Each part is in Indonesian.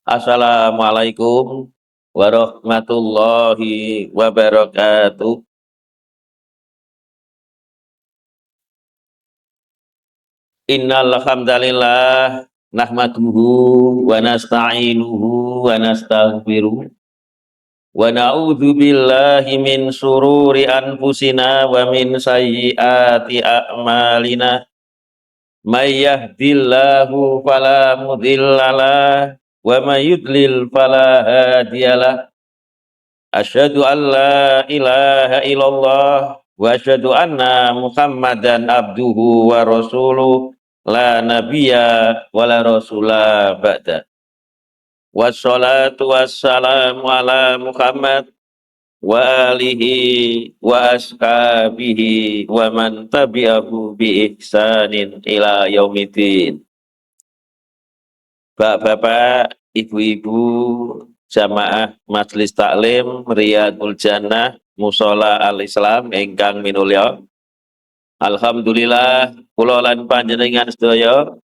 Assalamualaikum warahmatullahi wabarakatuh. Innal hamdalillah nahmaduhu wa nasta'inuhu wa nastaghfiruh wa na'udzu billahi min sururi anfusina wa min sayyiati a'malina. May yahdihillahu fala mudhillalah wa may yudlil fala hadiyalah. Asyhadu an la ilaha illallah wa asyhadu anna Muhammadan abduhu wa rasuluh la nabiyya wa la rasula ba'da. Wassalatu wassalamu ala Muhammad wa alihi wa ashabihi wa man tabi'ahu bi ihsanin ila yaumiddin. Bapak-bapak, ibu-ibu, jamaah Majelis Taklim Riyadhul Jannah Mushola Al-Islam ingkang minulya. Alhamdulillah kula lan panjenengan sedaya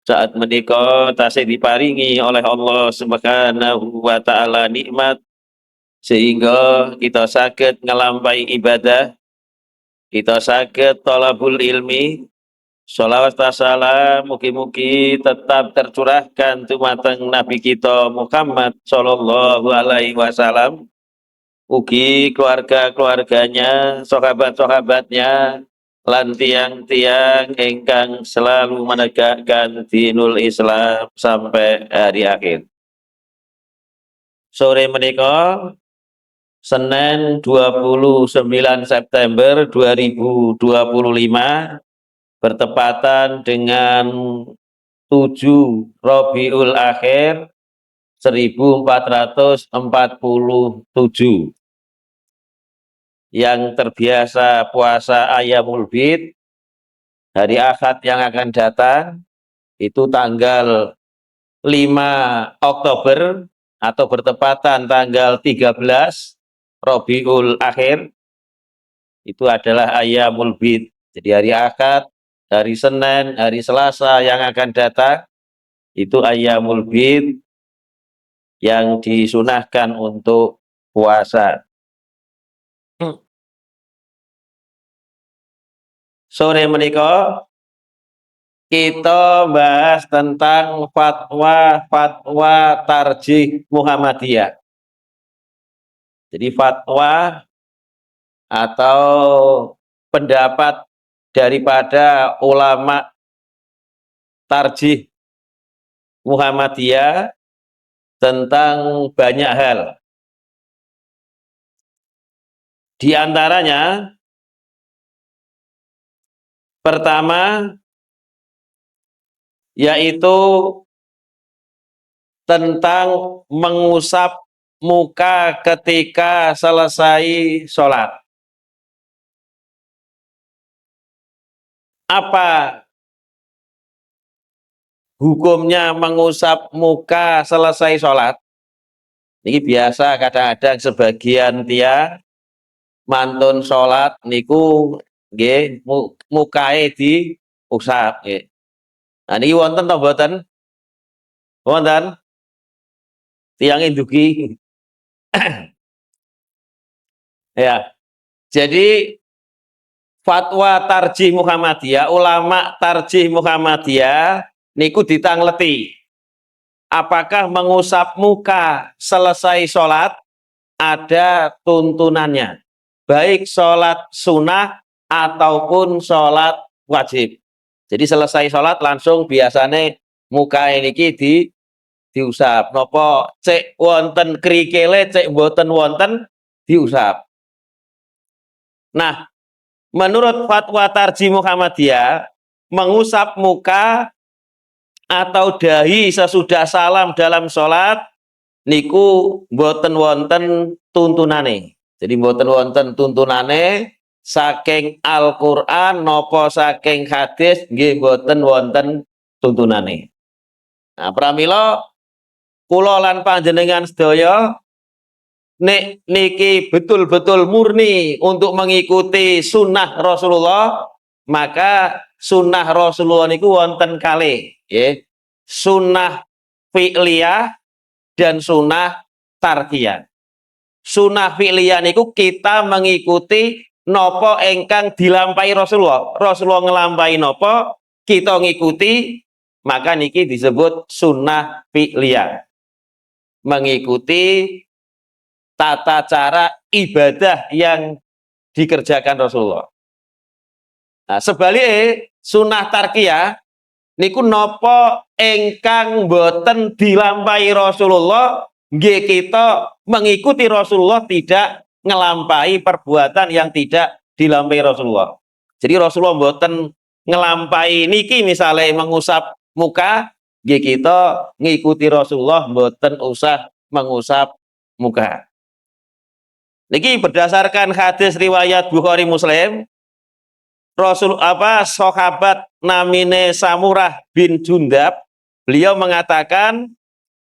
saat menika tasih diparingi oleh Allah Subhanahu wa taala nikmat sehingga kita saged ngelampahi ibadah, kita saged thalabul ilmi. Sholawat salam mugi-mugi tetap tercurahkan dumateng Nabi kita Muhammad Sallallahu Alaihi Wasallam, ugi keluarga-keluarganya, sahabat-sahabatnya, lan tiang-tiang ingkang selalu menegakkan dinul Islam sampai hari akhir. Sore menika Senin 29 September 2025 bertepatan dengan 7 Rabiul Akhir 1447 yang terbiasa puasa Ayyamul Bid. Hari Ahad yang akan datang itu tanggal 5 Oktober atau bertepatan tanggal 13 Rabiul Akhir, itu adalah Ayyamul Bid. Jadi hari Ahad, hari Senin, hari Selasa yang akan datang itu Ayyamul Bid yang disunahkan untuk puasa. Sore menika kita bahas tentang fatwa tarjih Muhammadiyah. Jadi fatwa atau pendapat daripada ulama tarjih Muhammadiyah tentang banyak hal. Di antaranya pertama yaitu tentang mengusap muka ketika selesai sholat. Apa hukumnya mengusap muka selesai sholat? Ini biasa kadang-kadang sebagian tiang mantun sholat niku nggih mukae diusap nggih. Nah niki wonten to mboten? Wonten? Tiang induki. Ya. Jadi fatwa tarjih Muhammadiyah, ulama tarjih Muhammadiyah niku ditangleti. Apakah mengusap muka selesai sholat ada tuntunannya, baik sholat sunnah ataupun sholat wajib. Jadi selesai sholat langsung biasanya muka ini diusap. Nopo cek wonten krikele, cek boten wonten diusap. Nah, menurut fatwa tarjih Muhammadiyah, mengusap muka atau dahi sesudah salam dalam sholat niku boten wonten tuntunane. Jadi boten wonten tuntunane saking Al-Qur'an nopo saking hadis nggih boten wonten tuntunane. Nah, pramila kula lan panjenengan sedaya nek niki betul-betul murni untuk mengikuti sunnah Rasulullah, maka sunnah Rasulullah niku wonten kalih, nggih. Sunnah fi'liyah dan sunnah tarkiyah. Sunnah fi'liyah niku kita mengikuti nopo engkang dilampahi Rasulullah. Rasulullah ngelampahi nopo, kita ngikuti, maka niki disebut sunnah fi'liyah. Mengikuti tata cara ibadah yang dikerjakan Rasulullah. Nah, sebaliknya sunnah tarkiyah niku nopo engkang boten dilampahi Rasulullah, nggih kita mengikuti Rasulullah, tidak ngelampahi perbuatan yang tidak dilampahi Rasulullah. Jadi Rasulullah boten ngelampahi niki misalnya mengusap muka, nggih kita ngikuti Rasulullah boten usah mengusap muka. Niki berdasarkan hadis riwayat Bukhari Muslim, sahabat namine Samurah bin Jundab, beliau mengatakan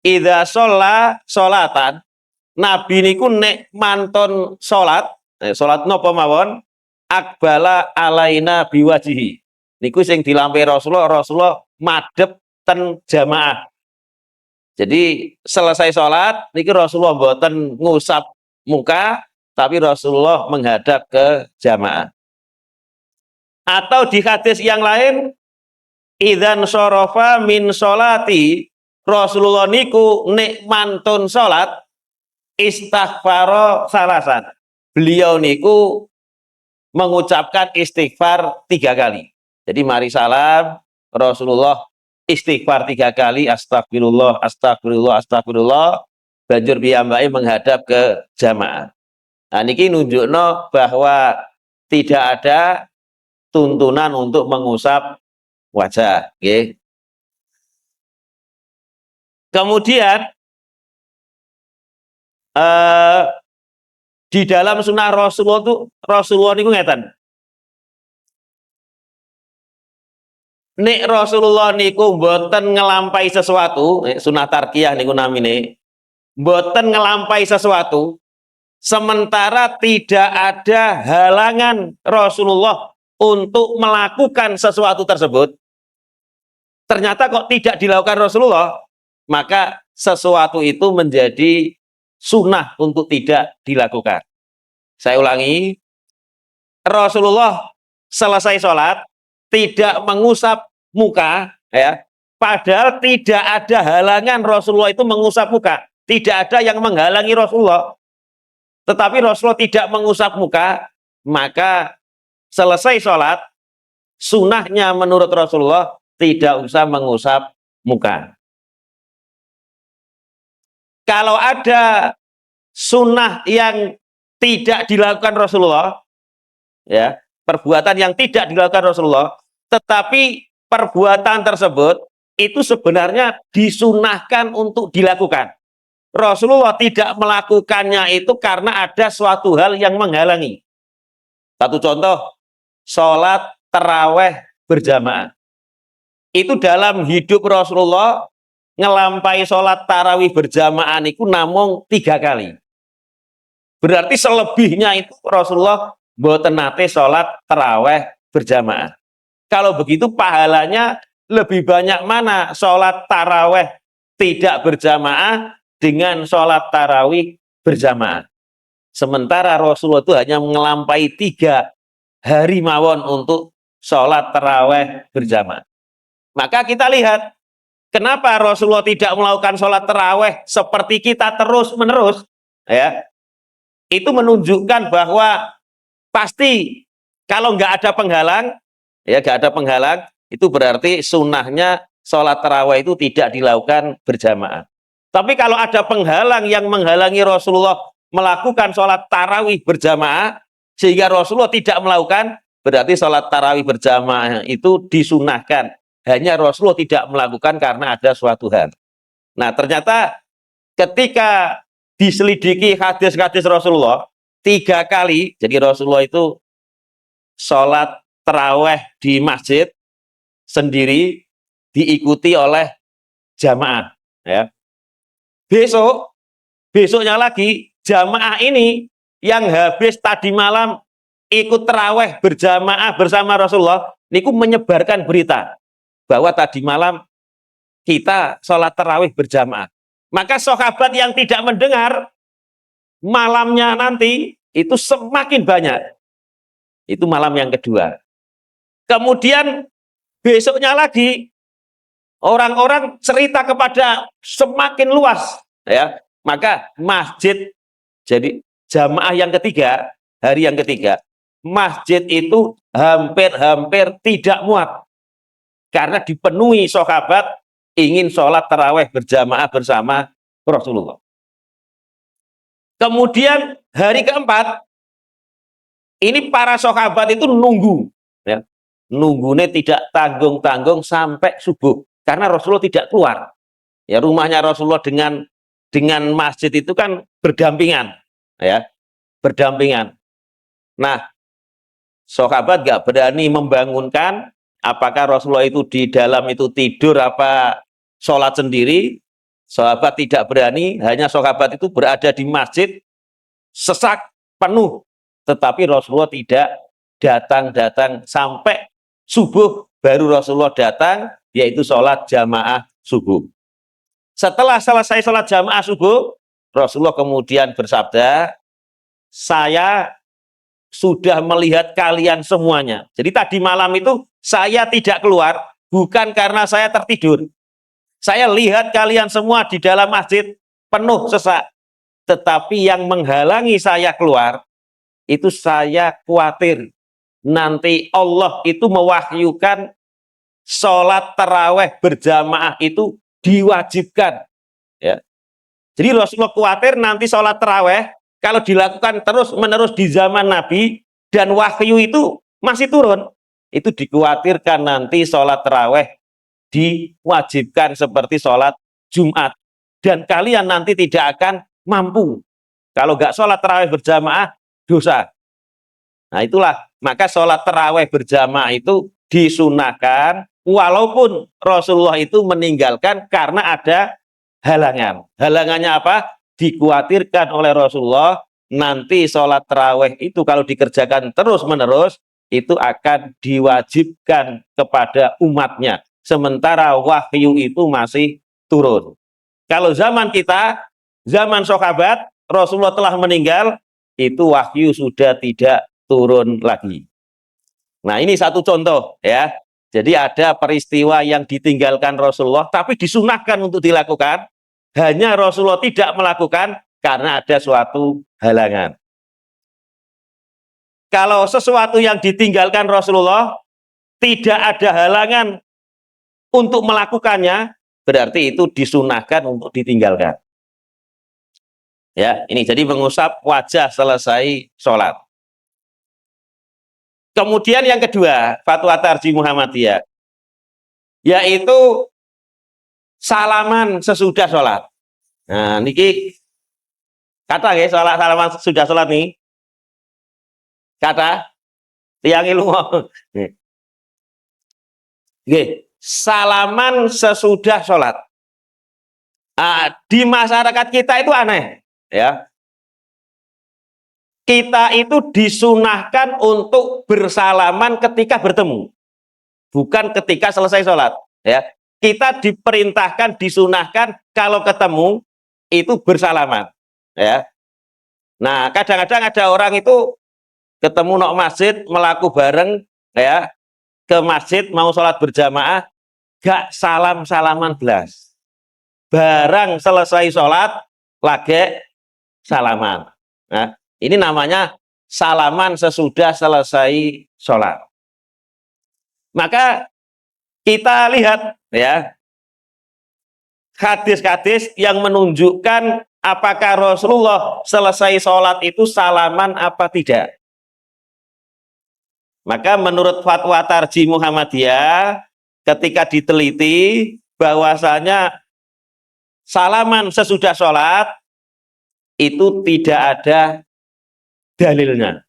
idza sholatan, Nabi niku nek mantun salat napa mawon, akbala alaina biwajihi. Niku sing dilampahi Rasulullah madhep ten jamaah. Jadi selesai salat niki Rasulullah mboten ngusap muka, tapi Rasulullah menghadap ke jamaah. Atau di hadis yang lain, idzan syarafa min sholati, Rasulullah niku nek mantun salat istighfar salasan. Beliau niku mengucapkan istighfar 3 kali. Jadi mari salam, Rasulullah istighfar 3 kali, astagfirullah, astagfirullah, astagfirullah, banjur piyambake menghadap ke jamaah. Nah niki nunjukno bahwa tidak ada tuntunan untuk mengusap wajah, okay. Kemudian di dalam sunnah Rasulullah niku ngeten. Nek Rasulullah niku mboten ngelampahi sesuatu, sunnah tarkiyah niku namine, mboten ngelampahi sesuatu, sementara tidak ada halangan Rasulullah untuk melakukan sesuatu tersebut, ternyata kok tidak dilakukan Rasulullah, maka sesuatu itu menjadi sunnah untuk tidak dilakukan. Saya ulangi, Rasulullah selesai sholat tidak mengusap muka, ya, padahal tidak ada halangan Rasulullah itu mengusap muka, tidak ada yang menghalangi Rasulullah, tetapi Rasulullah tidak mengusap muka, maka selesai sholat, sunnahnya menurut Rasulullah tidak usah mengusap muka. Kalau ada sunnah yang tidak dilakukan Rasulullah, ya, perbuatan yang tidak dilakukan Rasulullah, tetapi perbuatan tersebut itu sebenarnya disunahkan untuk dilakukan. Rasulullah tidak melakukannya itu karena ada suatu hal yang menghalangi. Satu contoh, sholat taraweh berjamaah. Itu dalam hidup Rasulullah ngelampahi sholat tarawih berjamaah itu namung 3 kali. Berarti selebihnya itu Rasulullah mboten nate sholat taraweh berjamaah. Kalau begitu pahalanya lebih banyak mana sholat taraweh tidak berjamaah dengan sholat tarawih berjamaah. Sementara Rasulullah itu hanya ngelampahi 3 hari mawon untuk sholat taraweh berjamaah. Maka kita lihat, kenapa Rasulullah tidak melakukan sholat taraweh seperti kita terus-menerus, ya? Itu menunjukkan bahwa pasti kalau nggak ada penghalang, ya nggak ada penghalang, itu berarti sunnahnya sholat taraweh itu tidak dilakukan berjamaah. Tapi kalau ada penghalang yang menghalangi Rasulullah melakukan sholat tarawih berjamaah, sehingga Rasulullah tidak melakukan, berarti sholat tarawih berjamaah itu disunahkan. Hanya Rasulullah tidak melakukan karena ada suatu hal. Nah ternyata ketika diselidiki hadis-hadis Rasulullah 3 kali, jadi Rasulullah itu sholat tarawih di masjid sendiri diikuti oleh jamaah, ya. Besoknya lagi jamaah ini yang habis tadi malam ikut tarawih berjamaah bersama Rasulullah niku menyebarkan berita bahwa tadi malam kita sholat tarawih berjamaah. Maka sahabat yang tidak mendengar malamnya nanti itu semakin banyak. Itu malam yang kedua. Kemudian besoknya lagi orang-orang cerita kepada semakin luas, ya. Maka masjid jadi jamaah yang ketiga, hari yang ketiga, masjid itu hampir-hampir tidak muat karena dipenuhi sahabat ingin sholat taraweh berjamaah bersama Rasulullah. Kemudian hari keempat, ini para sahabat itu nunggu, ya. Nunggunya tidak tanggung-tanggung sampai subuh karena Rasulullah tidak keluar. Ya, rumahnya Rasulullah dengan masjid itu kan berdampingan, ya, berdampingan. Nah, sahabat gak berani membangunkan apakah Rasulullah itu di dalam itu tidur apa sholat sendiri. Sahabat tidak berani, hanya sahabat itu berada di masjid sesak penuh, tetapi Rasulullah tidak datang sampai subuh baru Rasulullah datang, yaitu sholat jamaah subuh. Setelah selesai sholat jamaah subuh, Rasulullah kemudian bersabda, saya sudah melihat kalian semuanya. Jadi tadi malam itu saya tidak keluar, bukan karena saya tertidur. Saya lihat kalian semua di dalam masjid penuh sesak. Tetapi yang menghalangi saya keluar, itu saya khawatir nanti Allah itu mewahyukan sholat taraweh berjamaah itu diwajibkan, ya. Jadi Rasulullah khawatir nanti sholat taraweh kalau dilakukan terus-menerus di zaman Nabi dan wahyu itu masih turun, itu dikhawatirkan nanti sholat taraweh diwajibkan seperti sholat Jumat dan kalian nanti tidak akan mampu. Kalau nggak sholat taraweh berjamaah dosa. Nah itulah, maka sholat taraweh berjamaah itu disunahkan walaupun Rasulullah itu meninggalkan karena ada halangan. Halangannya apa? Dikhawatirkan oleh Rasulullah nanti sholat taraweh itu kalau dikerjakan terus-menerus itu akan diwajibkan kepada umatnya. Sementara wahyu itu masih turun. Kalau zaman kita, zaman sahabat, Rasulullah telah meninggal, itu wahyu sudah tidak turun lagi. Nah ini satu contoh, ya. Jadi ada peristiwa yang ditinggalkan Rasulullah tapi disunahkan untuk dilakukan, hanya Rasulullah tidak melakukan karena ada suatu halangan. Kalau sesuatu yang ditinggalkan Rasulullah tidak ada halangan untuk melakukannya, berarti itu disunahkan untuk ditinggalkan. Ya, ini jadi mengusap wajah selesai sholat. Kemudian yang kedua, fatwa Tarjih Muhammadiyah, yaitu salaman sesudah sholat. Nah, niki kata ya, salaman sesudah sholat nih. Kata tiang ilmu. Nggih, salaman sesudah sholat. Di masyarakat kita itu aneh, ya. Kita itu disunahkan untuk bersalaman ketika bertemu, bukan ketika selesai sholat, ya. Kita diperintahkan, disunahkan kalau ketemu itu bersalaman, ya. Nah, kadang-kadang ada orang itu ketemu nok masjid, melaku bareng, ya, ke masjid mau sholat berjamaah, gak salam-salaman belas. Barang selesai sholat, lagi salaman. Nah, ini namanya salaman sesudah selesai sholat. Maka kita lihat, ya, hadis-hadis yang menunjukkan apakah Rasulullah selesai sholat itu salaman apa tidak. Maka menurut fatwa Tarjih Muhammadiyah, ketika diteliti bahwasanya salaman sesudah sholat itu tidak ada dalilnya.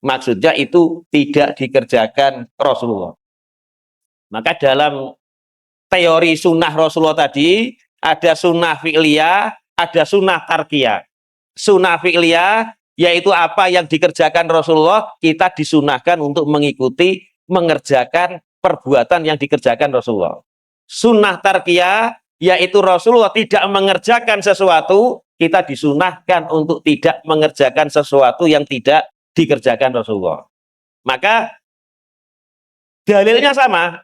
Maksudnya itu tidak dikerjakan Rasulullah. Maka dalam teori sunnah Rasulullah tadi ada sunnah fi'liyah, ada sunnah tarkiyah. Sunnah fi'liyah yaitu apa yang dikerjakan Rasulullah, kita disunahkan untuk mengikuti, mengerjakan perbuatan yang dikerjakan Rasulullah. Sunnah tarkiyah yaitu Rasulullah tidak mengerjakan sesuatu, kita disunahkan untuk tidak mengerjakan sesuatu yang tidak dikerjakan Rasulullah. Maka dalilnya sama,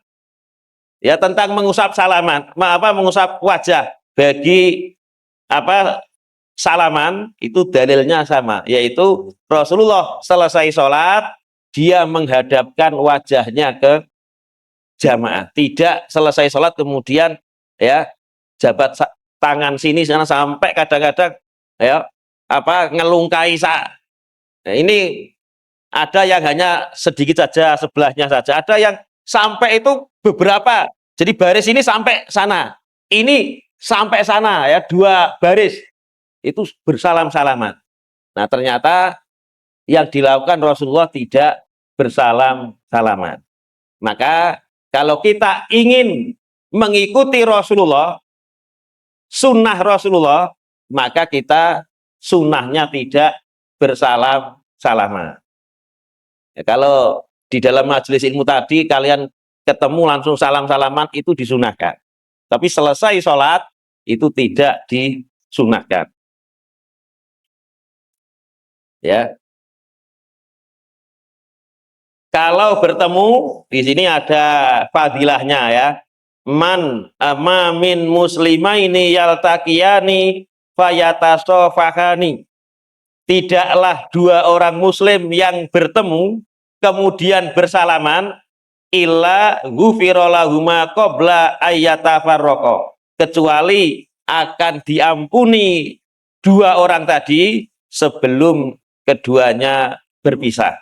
ya, tentang mengusap salaman, mengusap wajah bagi salaman, itu dalilnya sama, yaitu Rasulullah selesai sholat dia menghadapkan wajahnya ke jamaah, tidak selesai sholat kemudian ya jabat tangan sini sana, sampai kadang-kadang ya ngelungkai nah, ini ada yang hanya sedikit saja sebelahnya saja, ada yang sampai itu beberapa, jadi baris ini sampai sana, ini sampai sana, ya, 2 baris itu bersalam-salaman. Nah, ternyata yang dilakukan Rasulullah tidak bersalam-salaman. Maka kalau kita ingin mengikuti Rasulullah, sunnah Rasulullah, maka kita sunnahnya tidak bersalam-salaman. Ya, kalau di dalam majelis ilmu tadi kalian ketemu langsung salam-salaman, itu disunahkan. Tapi selesai sholat itu tidak disunahkan. Ya, kalau bertemu di sini ada fadilahnya, ya. Man min muslimaini yaltaqiyani fayatasofahani. Tidaklah 2 orang muslim yang bertemu kemudian bersalaman illa ghufira lahuma qabla ayyatafarraqa, kecuali akan diampuni 2 orang tadi sebelum keduanya berpisah.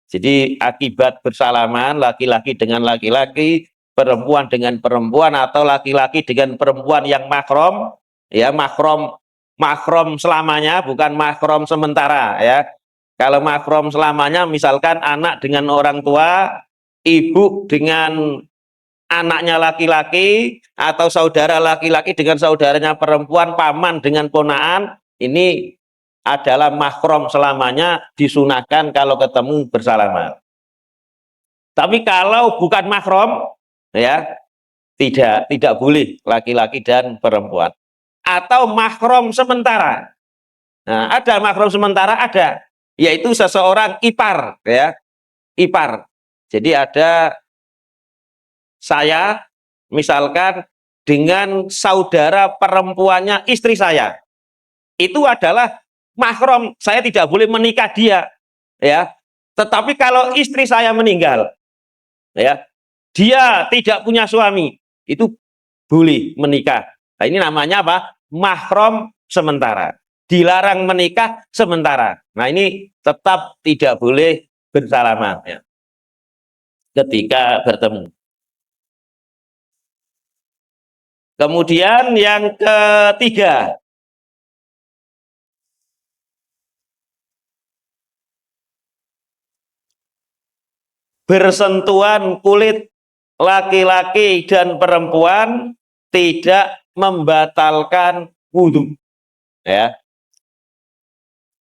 Jadi akibat bersalaman laki-laki dengan laki-laki, perempuan dengan perempuan, atau laki-laki dengan perempuan yang mahram, ya, mahram selamanya, bukan mahram sementara, ya. Kalau mahram selamanya misalkan anak dengan orang tua, ibu dengan anaknya laki-laki, atau saudara laki-laki dengan saudaranya perempuan, paman dengan ponaan, ini adalah mahram selamanya, disunahkan kalau ketemu bersalaman. Tapi kalau bukan mahram, ya, tidak boleh laki-laki dan perempuan. Atau mahram sementara. Nah, ada mahram sementara, ada, yaitu seseorang ipar, ya, ipar. Jadi ada saya misalkan dengan saudara perempuannya istri saya, itu adalah mahram, saya tidak boleh menikah dia, ya. Tetapi kalau istri saya meninggal, ya, dia tidak punya suami, itu boleh menikah. Nah, ini namanya apa? Mahram sementara. Dilarang menikah sementara. Nah, ini tetap tidak boleh bersalaman, ya, ketika bertemu. Kemudian yang ketiga, bersentuhan kulit laki-laki dan perempuan tidak membatalkan wudhu, ya.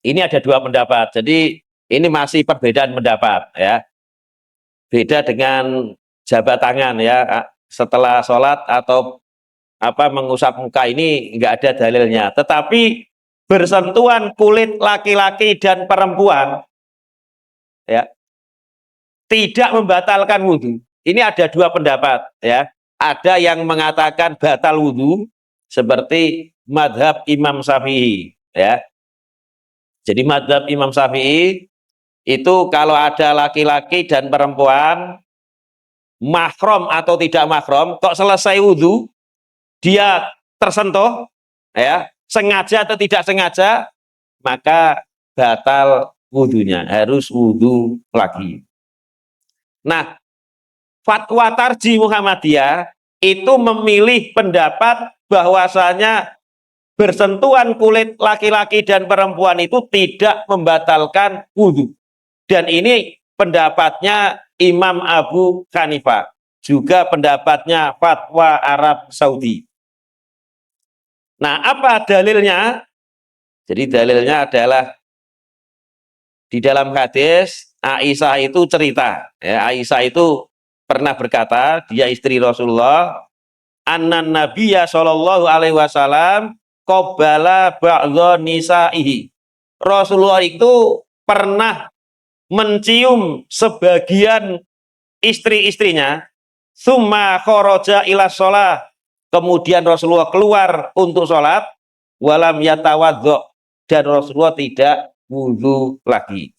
Ini ada 2 pendapat, jadi ini masih perbedaan pendapat, ya. Beda dengan jabat tangan, ya, setelah sholat atau mengusap muka, ini enggak ada dalilnya. Tetapi bersentuhan kulit laki-laki dan perempuan, ya, tidak membatalkan wudhu. Ini ada 2 pendapat, ya. Ada yang mengatakan batal wudhu, seperti madhab Imam Syafi'i, ya. Jadi madhab Imam Syafi'i itu kalau ada laki-laki dan perempuan, mahram atau tidak mahram, kok selesai wudhu dia tersentuh, ya, sengaja atau tidak sengaja, maka batal wudhunya, harus wudhu lagi. Nah, Fatwa Tarji Muhammadiyah itu memilih pendapat bahwasanya bersentuhan kulit laki-laki dan perempuan itu tidak membatalkan wudhu. Dan ini pendapatnya Imam Abu Hanifah, juga pendapatnya Fatwa Arab Saudi. Nah, apa dalilnya? Jadi dalilnya adalah di dalam hadis Aisyah itu cerita, ya, Aisyah itu pernah berkata, dia istri Rasulullah, annan nabiyya sallallahu alaihi wasallam qabbala ba'dha nisaihi. Rasulullah itu pernah mencium sebagian istri-istrinya, summa kharaja ila shalah, kemudian Rasulullah keluar untuk sholat, walam yatawaddo, dan Rasulullah tidak wudhu lagi.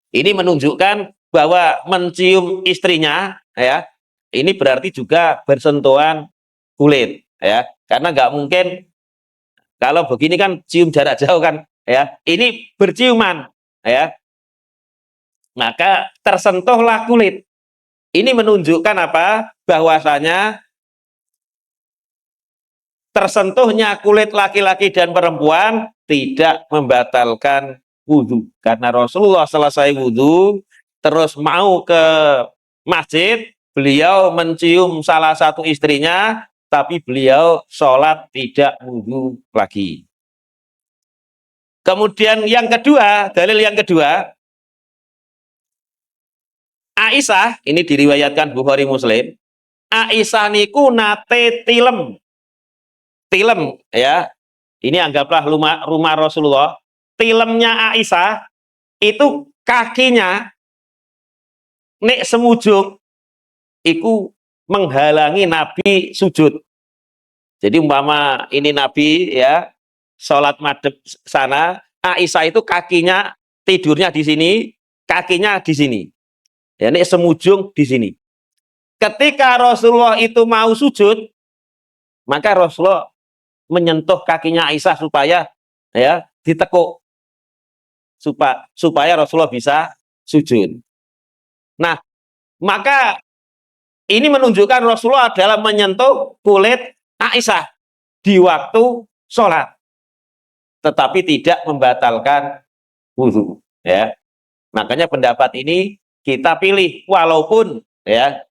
Ini menunjukkan bahwa mencium istrinya, ya, ini berarti juga bersentuhan kulit, ya, karena nggak mungkin kalau begini kan cium jarak jauh kan, ya, ini berciuman, ya, maka tersentuhlah kulit. Ini menunjukkan apa? Bahwasanya tersentuhnya kulit laki-laki dan perempuan tidak membatalkan wudhu, karena Rasulullah selesai wudhu terus mau ke masjid, beliau mencium salah satu istrinya, tapi beliau sholat tidak wudhu lagi. Kemudian yang kedua, dalil yang kedua, Aisyah, ini diriwayatkan Bukhari Muslim, Aisyah niku nate tilem, ya, ini anggaplah rumah Rasulullah. Tilemnya Aisyah itu kakinya nek semujung itu menghalangi Nabi sujud. Jadi umpama ini Nabi, ya, sholat madhep sana, Aisyah itu kakinya tidurnya di sini, kakinya di sini, ya, nek semujung di sini. Ketika Rasulullah itu mau sujud, maka Rasulullah menyentuh kakinya Aisyah supaya, ya, ditekuk, supaya Rasulullah bisa sujud. Nah, maka ini menunjukkan Rasulullah adalah menyentuh kulit Aisyah di waktu sholat, tetapi tidak membatalkan wudhu, ya. Makanya pendapat ini kita pilih, walaupun, ya,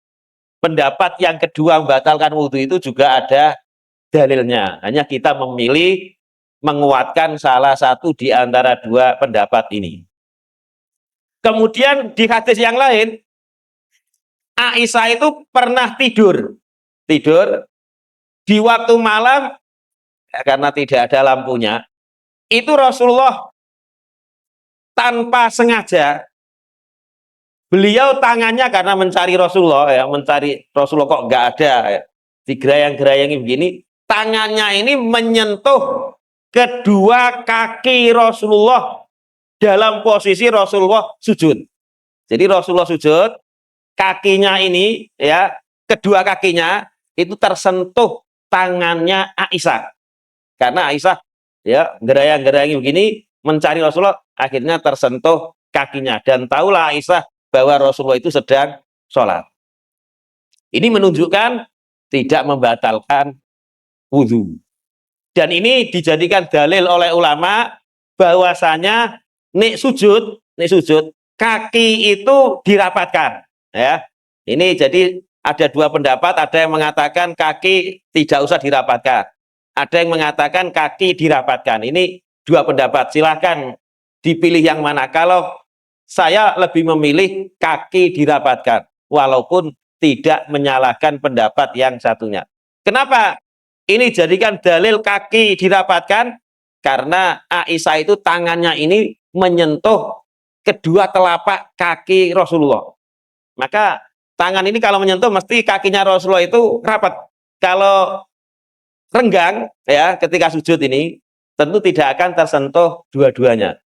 pendapat yang kedua membatalkan wudhu itu juga ada dalilnya. Hanya kita memilih menguatkan salah satu di antara dua pendapat ini. Kemudian di hadis yang lain, Aisyah itu pernah tidur di waktu malam, ya, karena tidak ada lampunya. Itu Rasulullah tanpa sengaja, beliau tangannya karena mencari Rasulullah, ya, mencari Rasulullah kok nggak ada, ya, digerayang-gerayangi begini, tangannya ini menyentuh kedua kaki Rasulullah dalam posisi Rasulullah sujud. Jadi Rasulullah sujud, kakinya ini, ya, kedua kakinya itu tersentuh tangannya Aisyah. Karena Aisyah, ya, gerayang-gerayangi begini mencari Rasulullah, akhirnya tersentuh kakinya, dan tahulah Aisyah bahwa Rasulullah itu sedang sholat. Ini menunjukkan tidak membatalkan wudhu. Dan ini dijadikan dalil oleh ulama bahwasanya nek sujud kaki itu dirapatkan, ya. Ini jadi ada dua pendapat, ada yang mengatakan kaki tidak usah dirapatkan, ada yang mengatakan kaki dirapatkan. Ini dua pendapat, silahkan dipilih yang mana. Kalau saya lebih memilih kaki dirapatkan, walaupun tidak menyalahkan pendapat yang satunya. Kenapa ini jadikan dalil kaki dirapatkan? Karena Aisyah itu tangannya ini menyentuh kedua telapak kaki Rasulullah. Maka tangan ini kalau menyentuh mesti kakinya Rasulullah itu rapat. Kalau renggang, ya, ketika sujud ini tentu tidak akan tersentuh dua-duanya.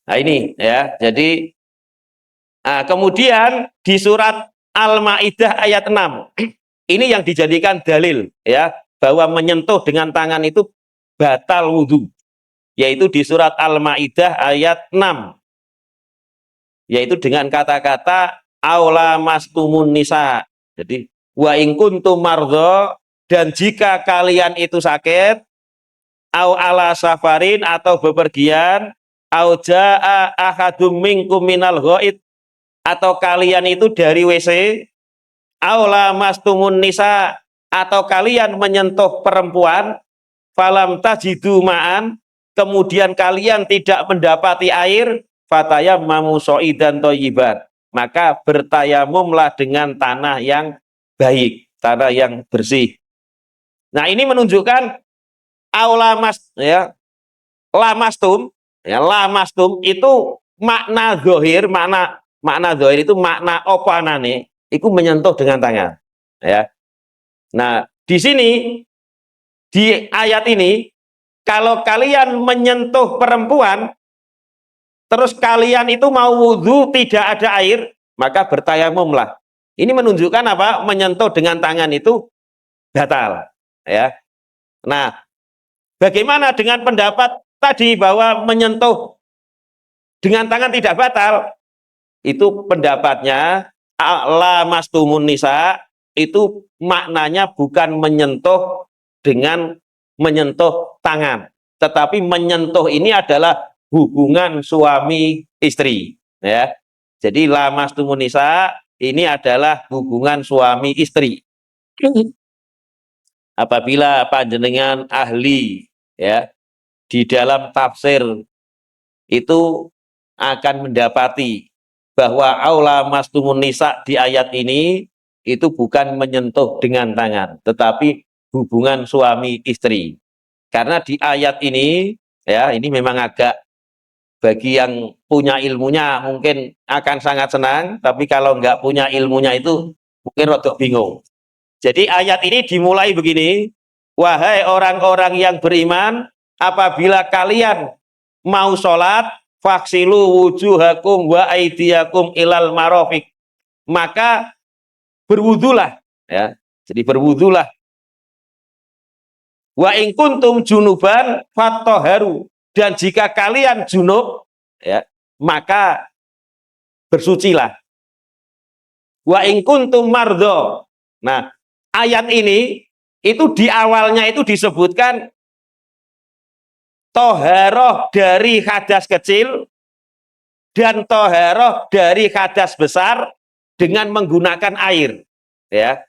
Nah ini, ya, jadi kemudian di surat Al-Maidah ayat 6 ini yang dijadikan dalil, ya, bahwa menyentuh dengan tangan itu batal wudhu, yaitu di surat Al-Maidah ayat 6, yaitu dengan kata-kata aula mastumun nisa. Jadi wa in kuntum mardha, dan jika kalian itu sakit, au ala safarin, atau bepergian, au jaa ahadum minkum minal ghaid, atau kalian itu dari WC, aula mastumun nisa, atau kalian menyentuh perempuan, falam tajidu ma'an, kemudian kalian tidak mendapati air, fatayammamu sha'idan thayyiban, maka bertayamumlah dengan tanah yang baik, tanah yang bersih. Nah, ini menunjukkan lamastum, lamastum itu makna zahir, makna zahir itu makna opanane, itu menyentuh dengan tangan. Ya. Nah, di sini di ayat ini, kalau kalian menyentuh perempuan, terus kalian itu mau wudhu tidak ada air, maka bertayamumlah. Ini menunjukkan apa? Menyentuh dengan tangan itu batal. Ya. Nah, bagaimana dengan pendapat tadi bahwa menyentuh dengan tangan tidak batal? Itu pendapatnya lamastumun nisa, itu maknanya bukan menyentuh dengan menyentuh tangan, tetapi menyentuh ini adalah hubungan suami istri, ya. Jadi lamastumun nisa ini adalah hubungan suami istri. Apabila panjenengan ahli, ya, di dalam tafsir itu akan mendapati bahwa aula mastumun nisa di ayat ini itu bukan menyentuh dengan tangan, tetapi hubungan suami istri. Karena di ayat ini, ya, ini memang agak, bagi yang punya ilmunya mungkin akan sangat senang, tapi kalau nggak punya ilmunya itu mungkin rodok bingung. Jadi ayat ini dimulai begini, wahai orang-orang yang beriman, apabila kalian mau sholat, faksilu wujuhakum wa aidiyakum ilal marofik, maka berwudulah, ya. Jadi berwudulah. Wa in kuntum junuban fattoharu, dan jika kalian junub, ya, maka bersucilah. Wa in kuntum mardho. Nah, ayat ini itu di awalnya itu disebutkan toharoh dari hadas kecil dan toharoh dari hadas besar dengan menggunakan air. Ya,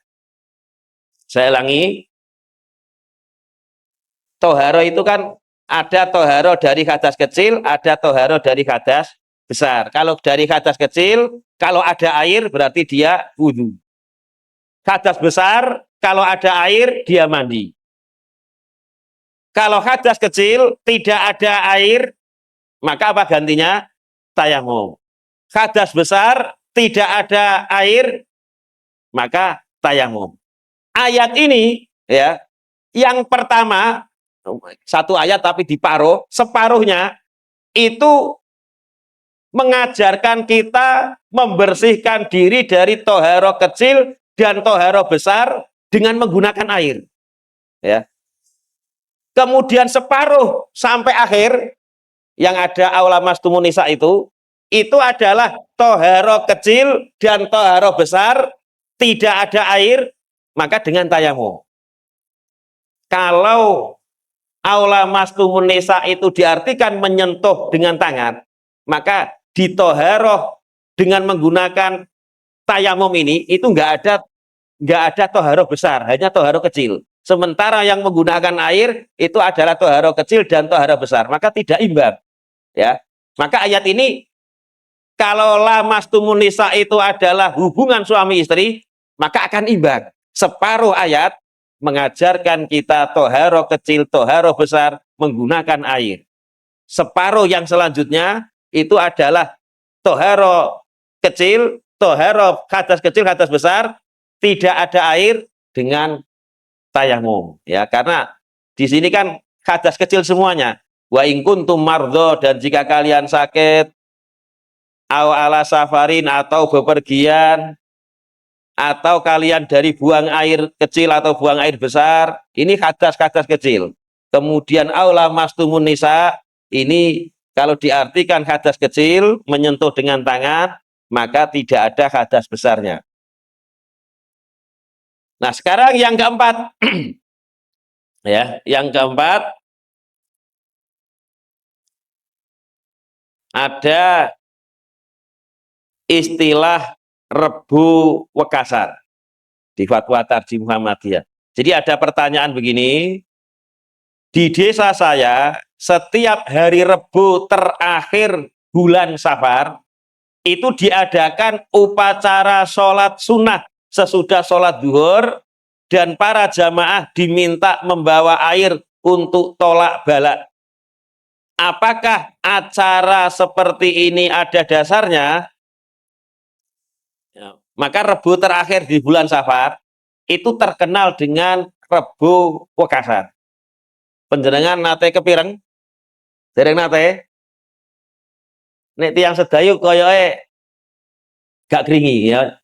saya ulangi. Toharoh itu kan ada toharoh dari hadas kecil, ada toharoh dari hadas besar. Kalau dari hadas kecil, kalau ada air berarti dia wudhu. Hadas besar, kalau ada air dia mandi. Kalau hadas kecil tidak ada air, maka apa gantinya? Tayamum. Hadas besar tidak ada air, maka tayamum. Ayat ini, ya, yang pertama, satu ayat tapi diparuh, separuhnya itu mengajarkan kita membersihkan diri dari toharo kecil dan toharo besar dengan menggunakan air. Ya. Kemudian separuh sampai akhir yang ada aula mastumun nisa itu adalah toharo kecil dan toharo besar, tidak ada air, maka dengan tayamum. Kalau aula mastumun nisa itu diartikan menyentuh dengan tangan, maka di toharoh dengan menggunakan tayamum ini itu nggak ada toharoh besar, hanya toharoh kecil. Sementara yang menggunakan air itu adalah toharoh kecil dan toharoh besar, maka tidak imbang. Ya, maka ayat ini kalau lamastumun nisa itu adalah hubungan suami istri, maka akan imbang. Separuh ayat mengajarkan kita toharoh kecil, toharoh besar menggunakan air. Separuh yang selanjutnya itu adalah toharoh kecil, toharoh hadas kecil, hadas besar, tidak ada air dengan tayamum. Ya, karena di sini kan hadas kecil semuanya. Wa in kuntum mardho, dan jika kalian sakit, aw ala safarin, atau bepergian, atau kalian dari buang air kecil atau buang air besar, ini hadas-hadas kecil. Kemudian aula mastumun nisa, ini kalau diartikan hadas kecil menyentuh dengan tangan, maka tidak ada hadas besarnya. Nah, sekarang yang keempat. Ya, yang keempat ada istilah rebu wekasan di Fatwa Tarjih Muhammadiyah. Jadi ada pertanyaan begini, di desa saya setiap hari Rebu terakhir bulan Safar itu diadakan upacara sholat sunnah sesudah sholat duhur, dan para jamaah diminta membawa air untuk tolak bala. Apakah acara seperti ini ada dasarnya? Ya, maka Rebo terakhir di bulan Safar itu terkenal dengan Rebo Wekasan. Panjenengan nate kepireng? Dereng nate? Nek tiyang sedayu koyoke gak keringi ya.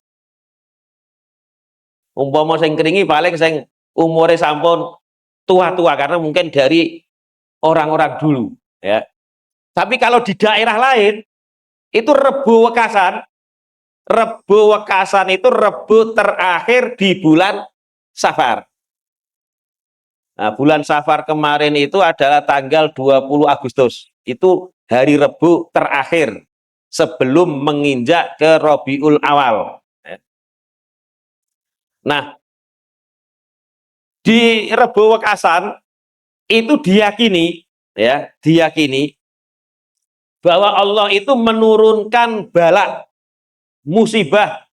Umpama sing keringi paling sing umure sampun tua-tua karena mungkin dari orang-orang dulu ya. Tapi kalau di daerah lain itu Rebo Wekasan. Rebo Wekasan itu Rebo terakhir di bulan Safar. Nah, bulan Safar kemarin itu adalah tanggal 20 Agustus. Itu hari Rebo terakhir sebelum menginjak ke Rabiul Awal. Nah, di Rebo Wekasan itu diyakini bahwa Allah itu menurunkan bala musibah.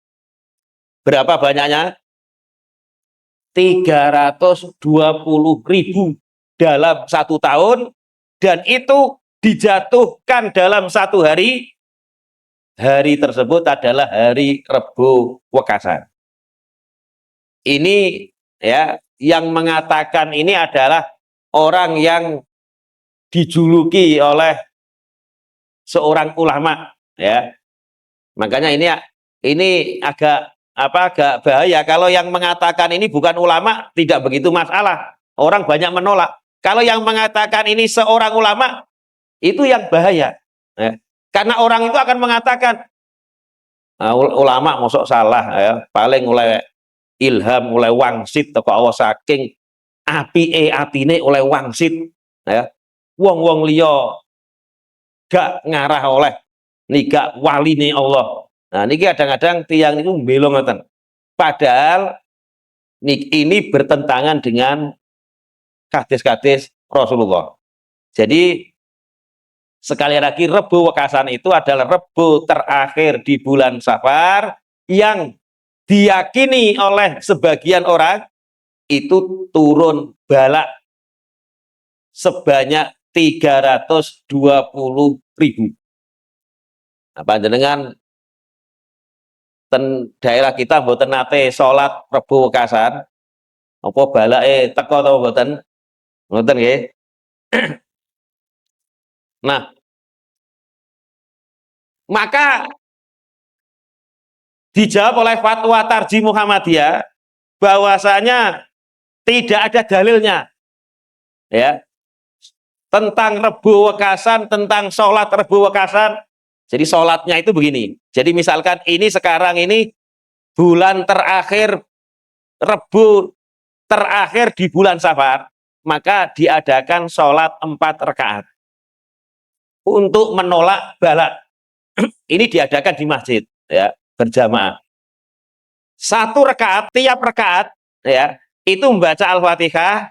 Berapa banyaknya? 320.000 dalam satu tahun, dan itu dijatuhkan dalam satu hari. Hari tersebut adalah hari Rebo Wekasan. Ini ya, yang mengatakan ini adalah orang yang dijuluki oleh seorang ulama ya. Makanya ini agak bahaya. Kalau yang mengatakan ini bukan ulama tidak begitu masalah. Orang banyak menolak. Kalau yang mengatakan ini seorang ulama itu yang bahaya. Ya. Karena orang itu akan mengatakan ulama mosok salah ya. Paling oleh ilham, oleh wangsit teko Allah saking apike atine oleh wangsit ya. Wong-wong liya gak ngarah oleh gak waline Allah. Nah, niki kadang-kadang tiang itu belong ngoten. Padahal ini bertentangan dengan hadis-hadis Rasulullah. Jadi sekali lagi Rebo Wekasan itu adalah Rebo terakhir di bulan Safar yang diyakini oleh sebagian orang itu turun bala sebanyak 320.000. Nah, panjenengan ten daerah kita mboten nate salat Rebo Wekasan apa balake teko to mboten? Mboten nggih. Nah, maka dijawab oleh fatwa Tarji Muhammadiyah bahwasanya tidak ada dalilnya ya tentang Rebo Wekasan, tentang sholat Rebo Wekasan. Jadi sholatnya itu begini. Jadi misalkan ini sekarang ini bulan terakhir Rebo terakhir di bulan Safar, maka diadakan sholat 4 rakaat untuk menolak bala. Ini diadakan di masjid ya, berjamaah. 1 rakaat, tiap rakaat ya, itu membaca Al-Fatihah,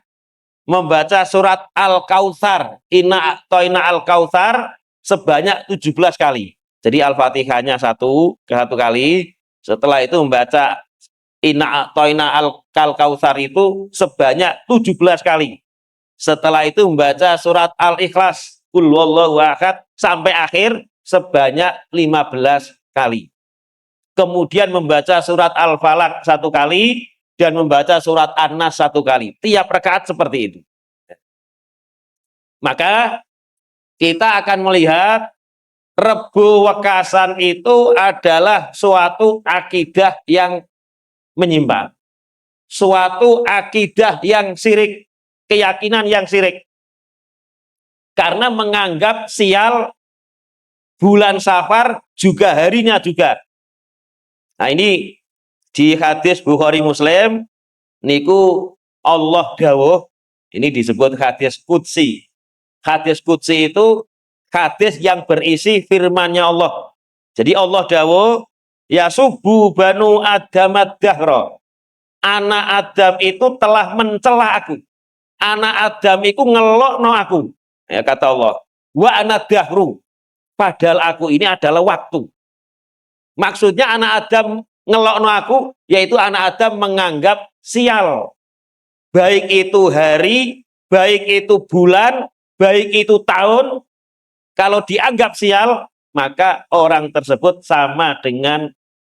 membaca surat Al-Kautsar, Inna A'toina Al-Kautsar sebanyak 17 kali. Jadi Al-Fatihahnya satu kali, setelah itu membaca Inna A'toina Al-Kautsar itu sebanyak 17 kali. Setelah itu membaca surat Al-Ikhlas, Qul huwallahu ahad sampai akhir sebanyak 15 kali. Kemudian membaca surat Al-Falaq 1 kali dan membaca surat An-Nas 1 kali. Tiap rakaat seperti itu. Maka kita akan melihat Rebo Wekasan itu adalah suatu akidah yang menyimpang. Suatu akidah yang syirik, keyakinan yang syirik. Karena menganggap sial bulan Safar juga harinya juga. Nah, ini di hadis Bukhari Muslim niku Allah dawuh, ini disebut hadis qudsi. Hadis qudsi itu hadis yang berisi firman-Nya Allah. Jadi Allah dawuh, ya subuh banu Adam ad-dahra. Anak Adam itu telah mencela aku. Anak Adam itu ngelokno aku. Ya, kata Allah. Wa ana dahru. Padahal aku ini adalah waktu. Maksudnya anak Adam ngelokno aku, yaitu anak Adam menganggap sial. Baik itu hari, baik itu bulan, baik itu tahun, kalau dianggap sial, maka orang tersebut sama dengan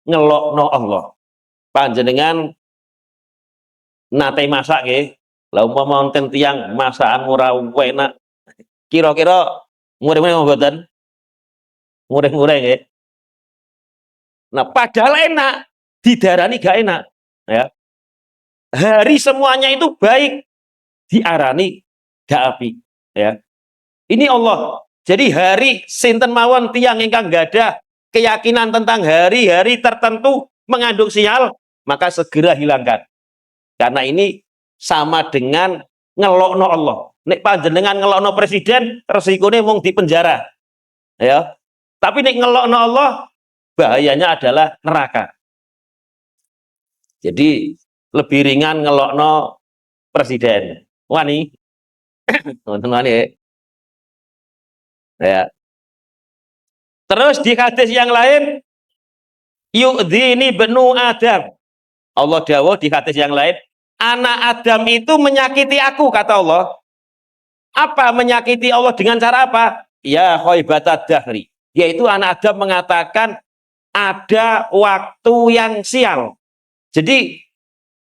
ngelokno Allah. Panjenengan nate masak nggih. Lah umpama wonten tiyang masakan ora enak, kira-kira murih-murih mboten? Murih-murih nggih. Nah, padahal enak, didarani gak enak, ya. Hari semuanya itu baik, diarani gak api, ya. Ini Allah. Jadi hari sinten mawon tiyang ingkang gadah keyakinan tentang hari-hari tertentu mengandung sial, maka segera hilangkan. Karena ini sama dengan ngelokno Allah. Nek panjenengan ngelokno presiden, resikonya mung di penjara. Ya. Tapi nek ngelokno Allah, bahayanya adalah neraka. Jadi lebih ringan ngelokno presiden. Wani. Teman-teman ya. Terus di hadis yang lain, yu'dhini benu Adam. Allah dawuh di hadis yang lain, anak Adam itu menyakiti aku, kata Allah. Apa menyakiti Allah dengan cara apa? Ya khaibatad dahri. Yaitu anak Adam mengatakan ada waktu yang sial. Jadi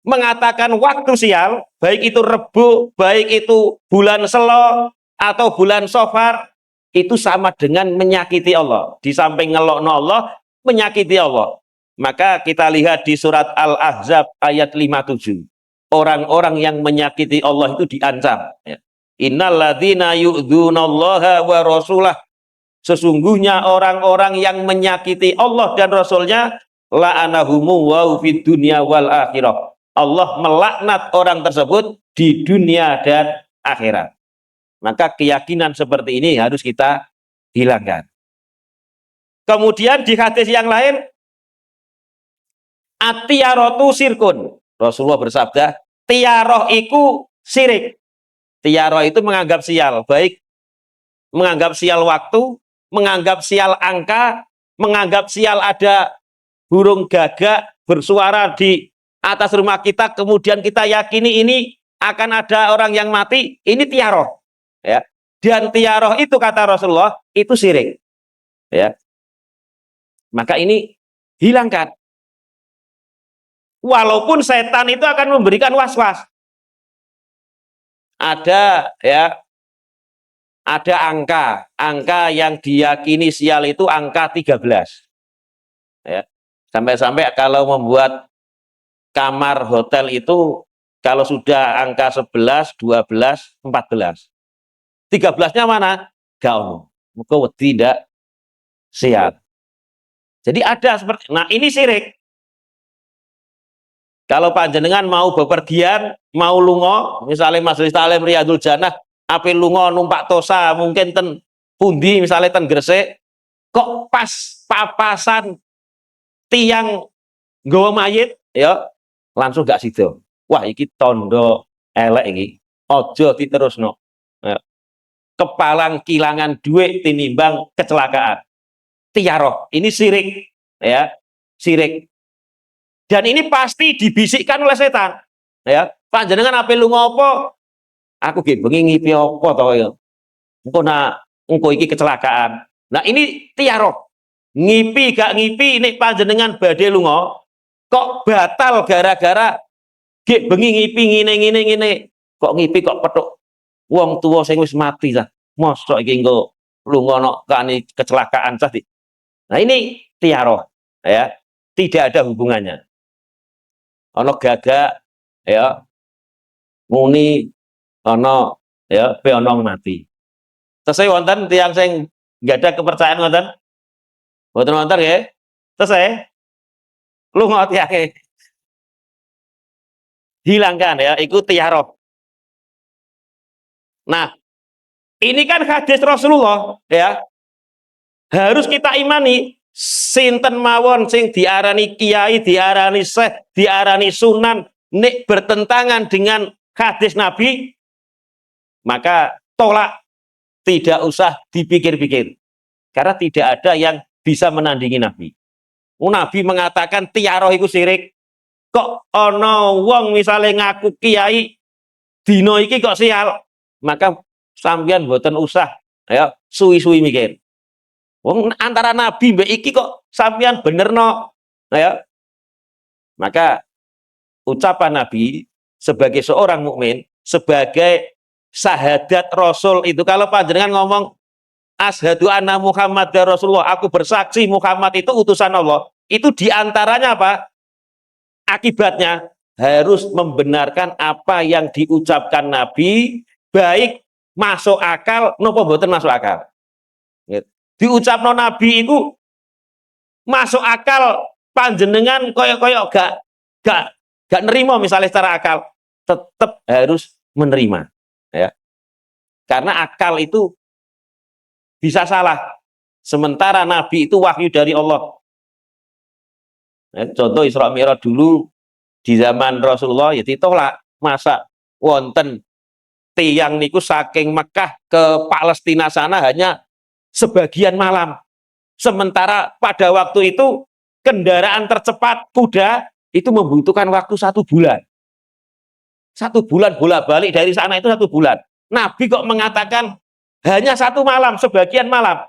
mengatakan waktu sial, baik itu Rebo, baik itu bulan Selo atau bulan Sofar, itu sama dengan menyakiti Allah. Di samping ngelokno Allah, menyakiti Allah. Maka kita lihat di surat Al-Ahzab ayat 57. Orang-orang yang menyakiti Allah itu diancam. Innalladzina yu'dzunallaha wa rasulah. Sesungguhnya orang-orang yang menyakiti Allah dan Rasulnya, la'anahumu wa fid dunya wal akhirah. Allah melaknat orang tersebut di dunia dan akhirat. Maka keyakinan seperti ini harus kita hilangkan. Kemudian di hadis yang lain, at-tiyarotu sirkun. Rasulullah bersabda, tiaroh itu sirik. Tiaroh itu menganggap sial, baik menganggap sial waktu, menganggap sial angka, menganggap sial ada burung gagak bersuara di atas rumah kita, kemudian kita yakini ini akan ada orang yang mati, ini tiaroh. Ya. Dan tiaroh itu kata Rasulullah, itu syirik. Ya. Maka ini hilangkan. Walaupun setan itu akan memberikan was-was. Ada ya, ada angka yang diyakini sial itu angka 13. Ya. Sampai-sampai kalau membuat kamar hotel itu kalau sudah angka 11, 12, 14. 13-nya mana? Gak ono. Muga wedi ndak sial. Jadi ada seperti, nah ini syirik. Kalau panjenengan mau bepergian, mau lungo, misalnya Majelis Taklim Riyadul Jannah, ape lungo numpak tosa, mungkin ten pundi, misalnya ten Gresik, kok pas papasan tiang nggawa mayit, ya langsung gak sido. Wah, iki tondo elek iki. Ojo diterusno. Ya. Kepalang kilangan duit tinimbang kecelakaan. Tiaroh, ini syirik, ya, syirik. Dan ini pasti dibisikkan oleh setan. Ya, panjenengan ape lunga apa? Aku ge bengi ngipi apa to ya. Engko iki kecelakaan. Nah, ini tiaroh. Ngipi gak ngipi nek panjenengan badhe lunga, kok batal gara-gara ge bengi ngipi ngene. Kok ngipi kok petuk wong tua sing wis mati ta. Mosok iki engko lunga nok kani kecelakaan tadi. Nah, ini tiaroh, ya. Tidak ada hubungannya. Ono gagak ya muni ono ya pe ono mati. Selesai wonten tiyang sing enggak ada kepercayaan wonten? Mboten wonten nggih? Selesai. Lunga tiyange. Hilangkan ya, ikut tiaroh. Nah, ini kan hadis Rasulullah ya. Harus kita imani. Sinten mawon sing diarani kiai, diarani syekh, diarani sunan, nek bertentangan dengan hadis Nabi, maka tolak, tidak usah dipikir-pikir. Karena tidak ada yang bisa menandingi Nabi. Nabi mengatakan tiaroh iku sirik. Kok ono wong misalnya ngaku kiai dino iki kok sial, maka sampeyan mboten usah ya suwi-suwi mikir. Wong antara nabi mbek iki kok sampeyan benerno. Ya. Maka ucapan Nabi sebagai seorang mukmin, sebagai syahadat Rasul itu, kalau panjenengan ngomong asyhadu anna Muhammad Rasulullah, aku bersaksi Muhammad itu utusan Allah, itu diantaranya apa? Akibatnya harus membenarkan apa yang diucapkan Nabi, baik masuk akal nopo mboten masuk akal. Diucapno Nabi itu masuk akal, panjenengan koyok-koyok gak nerima misalnya secara akal, tetap harus menerima, ya. Karena akal itu bisa salah, sementara Nabi itu wahyu dari Allah. Contoh Isra Mi'raj dulu di zaman Rasulullah ya ditolak. Masa wonten tiang niku saking Mekah ke Palestina sana hanya sebagian malam, sementara pada waktu itu kendaraan tercepat kuda itu membutuhkan waktu 1 bulan. 1 bulan bolak-balik dari sana itu 1 bulan. Nabi kok mengatakan hanya 1 malam, sebagian malam.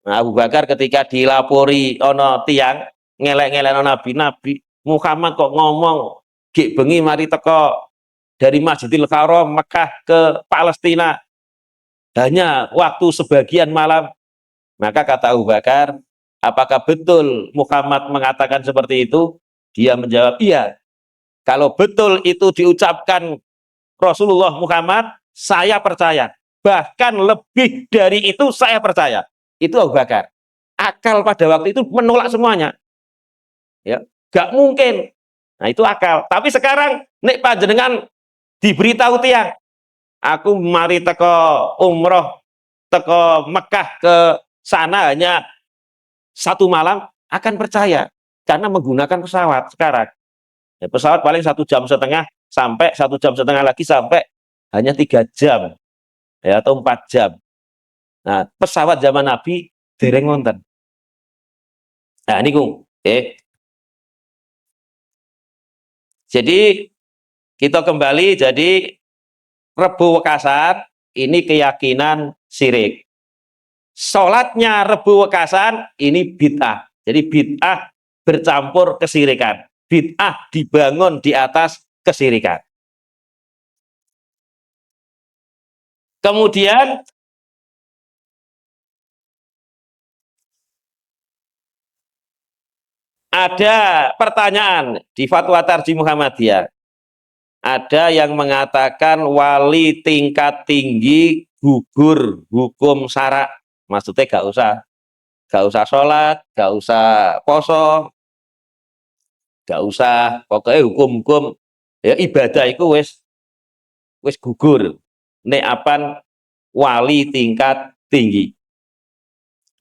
Nah, Abu Bakar ketika dilapori ono tiang ngelek-ngelek Nabi Muhammad kok ngomong gek bengi mari teko dari Masjidil Haram Mekah ke Palestina hanya waktu sebagian malam. Maka kata Abu Bakar, apakah betul Muhammad mengatakan seperti itu? Dia menjawab, iya. Kalau betul itu diucapkan Rasulullah Muhammad, saya percaya. Bahkan lebih dari itu saya percaya. Itu Abu Bakar. Akal pada waktu itu menolak semuanya. Ya, gak mungkin. Nah, itu akal. Tapi sekarang nek panjenengan diberitahu tiang, aku mari teko umroh, teko Mekah ke sana hanya 1 malam, akan percaya karena menggunakan pesawat sekarang. Ya, pesawat paling 1,5 jam sampai 1,5 jam lagi sampai hanya 3 jam ya, atau 4 jam. Nah, pesawat zaman Nabi dereng wonten. Nah, niku jadi kita kembali, jadi Rebu Wekasan ini keyakinan syirik. Sholatnya Rebu Wekasan ini bid'ah. Jadi bid'ah bercampur kesirikan. Bid'ah dibangun di atas kesirikan. Kemudian ada pertanyaan di Fatwa Tarjih Muhammadiyah. Ada yang mengatakan wali tingkat tinggi gugur hukum syara. Maksudnya gak usah sholat, gak usah poso, gak usah pokoknya hukum-hukum ya ibadah itu wis gugur. Nek apan wali tingkat tinggi.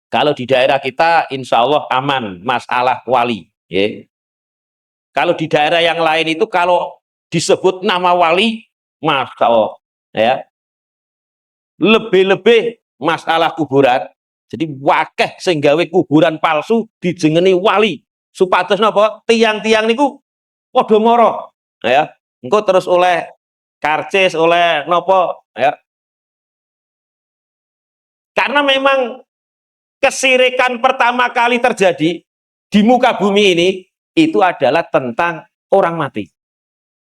Kalau di daerah kita insya Allah aman masalah wali. Ya. Kalau di daerah yang lain itu kalau disebut nama wali, masya Allah, ya, lebih-lebih masalah kuburan. Jadi wakeh sehingga kuburan palsu dijengeni wali. Supados napa? Tiang-tiang niku padha mara, ya. Engko terus oleh karcis, oleh napa, ya. Karena memang kesirikan pertama kali terjadi di muka bumi ini itu adalah tentang orang mati,